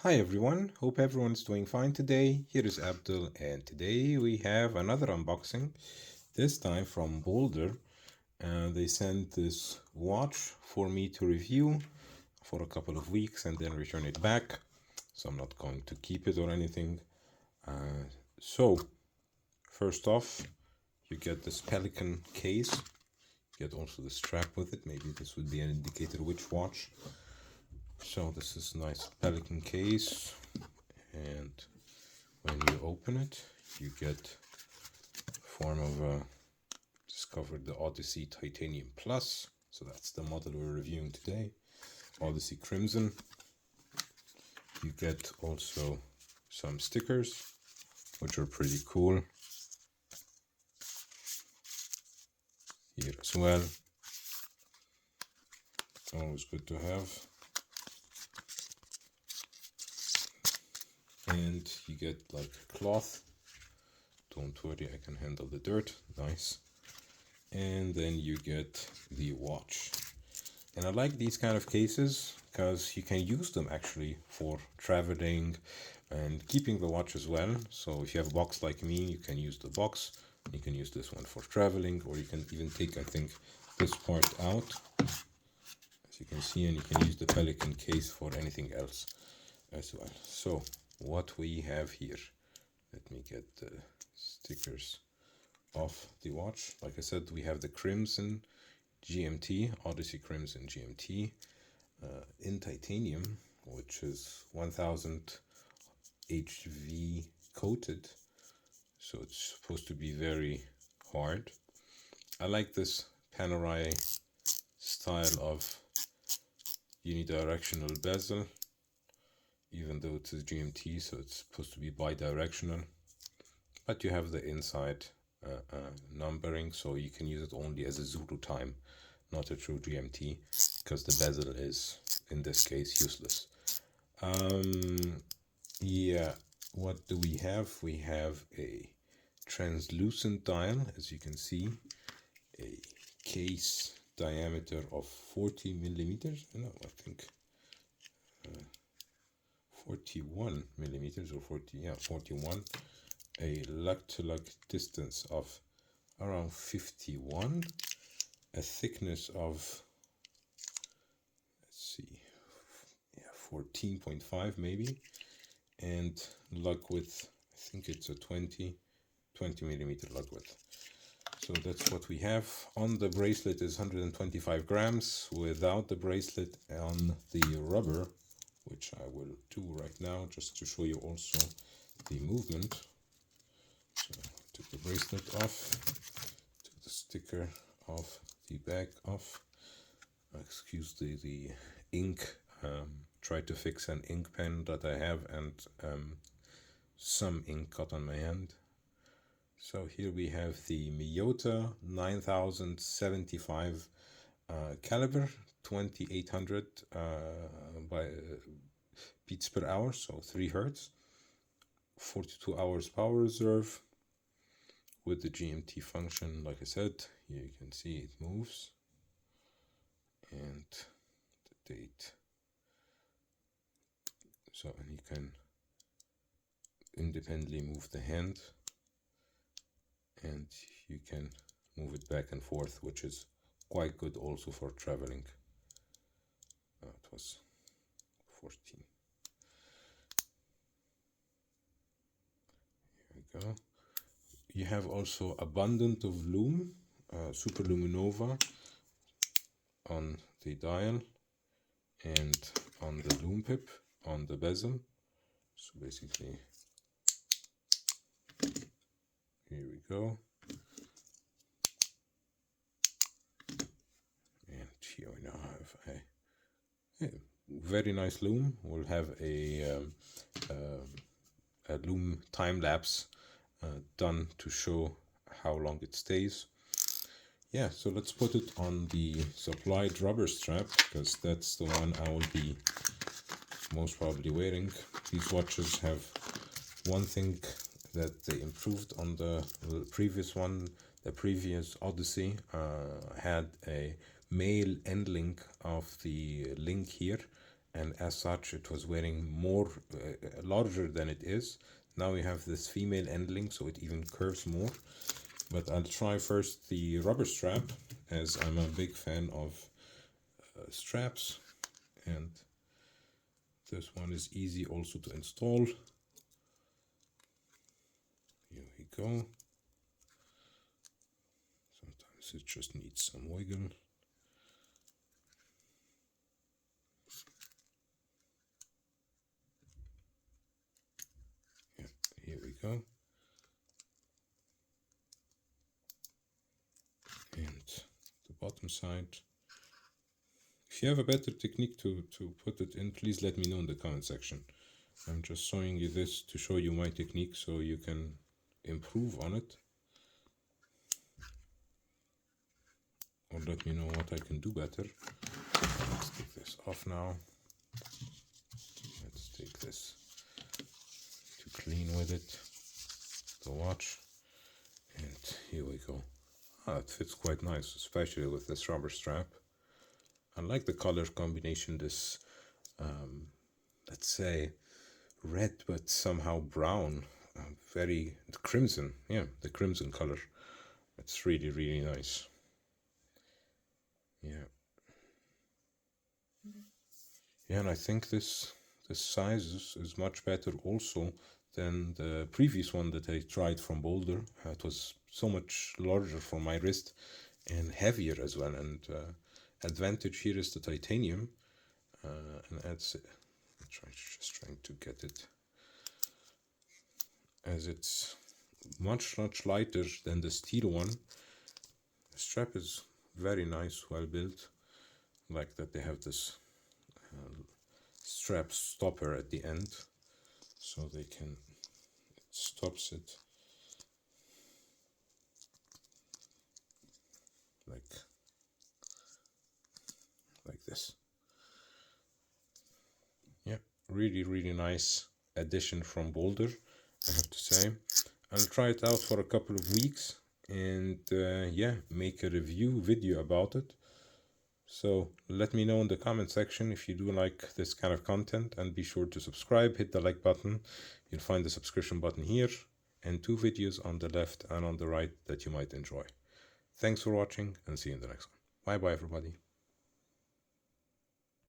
Hi everyone, hope everyone's doing fine today. Here is Abdul, and today we have another unboxing, this time from Boldr. They sent this watch for me to review for a couple of weeks and then return it back. So I'm not going to keep it or anything. So, first off, you get this Pelican case. You get also the strap with it. Maybe this would be an indicator which watch. So this is nice Pelican case, and when you open it, you get form of a discovered the Odyssey Titanium Plus. So that's the model we're reviewing today, Odyssey Crimson. You get also some stickers, which are pretty cool. Here as well. Always good to have. And you get like cloth. Don't worry, I can handle the dirt. Nice. And then you get the watch. And I like these kind of cases because you can use them actually for traveling and keeping the watch as well. So if you have a box like me, you can use the box. You can use this one for traveling, or you can even take, I think, this part out, as you can see, and you can use the Pelican case for anything else as well. So what we have here, let me get the stickers off the watch. Like I said, we have the Crimson GMT, Odyssey Crimson GMT, in titanium, which is 1000 HV coated, so it's supposed to be very hard. I like this Panerai style of unidirectional bezel, even though it's a GMT, so it's supposed to be bi-directional, but you have the inside numbering, so you can use it only as a Zulu time, not a true GMT, because the bezel is in this case useless. Yeah, what do we have? We have a translucent dial, as you can see, a case diameter of 40 millimeters. No, I think 41 millimeters, or 41. A lug-to-lug distance of around 51, a thickness of, let's see, 14.5 maybe, and lug width, I think it's a 20 millimeter lug width. So that's what we have. On the bracelet is 125 grams. Without the bracelet on the rubber, which I will do right now just to show you also the movement. So I took the bracelet off, took the sticker off, the bag off. Excuse the ink. Tried to fix an ink pen that I have, and some ink got on my hand. So here we have the Miyota 9075 caliber, 2800 by beats per hour, so 3 Hertz, 42 hours power reserve with the GMT function. Like I said, here you can see it moves, and the date. So, and you can independently move the hand, and you can move it back and forth, which is quite good also for traveling. It was 14. Here we go. You have also abundant of lume, super luminova on the dial and on the lume pip on the bezel. So basically, here we go. And here we now have a very nice lume. We'll have a lume time lapse done to show how long it stays. Yeah, so let's put it on the supplied rubber strap, because that's the one I will be most probably wearing. These watches have one thing that they improved on the previous one. The previous Odyssey had a male end link of the link here, and as such it was wearing more larger than it is. Now we have this female endling, so it even curves more. But I'll try first the rubber strap, as I'm a big fan of straps, and this one is easy also to install. Here we go. Sometimes it just needs some wiggle. Yeah, here we go. And the bottom side. If you have a better technique to put it in, please let me know in the comment section. I'm just showing you this to show you my technique so you can improve on it. Or let me know what I can do better. Let's take this off now. Let's take this to clean with it, the watch. And here we go. It fits quite nice, especially with this rubber strap. I like the color combination, this, let's say, red but somehow brown, very crimson. Yeah, the crimson color. It's really, really nice. Yeah. Yeah, and I think this size is much better also than the previous one that I tried from Boldr. It was so much larger for my wrist and heavier as well. And advantage here is the titanium, and adds. Just trying to get it, as it's much lighter than the steel one. The strap is very nice, well built. Like that they have this strap stopper at the end, so they can, it stops it like this. Yeah, really nice addition from Boldr, I have to say. I'll try it out for a couple of weeks and yeah, make a review video about it. So let me know in the comment section if you do like this kind of content, and be sure to subscribe, hit the like button. You'll find the subscription button here and 2 videos on the left and on the right that you might enjoy. Thanks for watching, and see you in the next one. Bye bye everybody.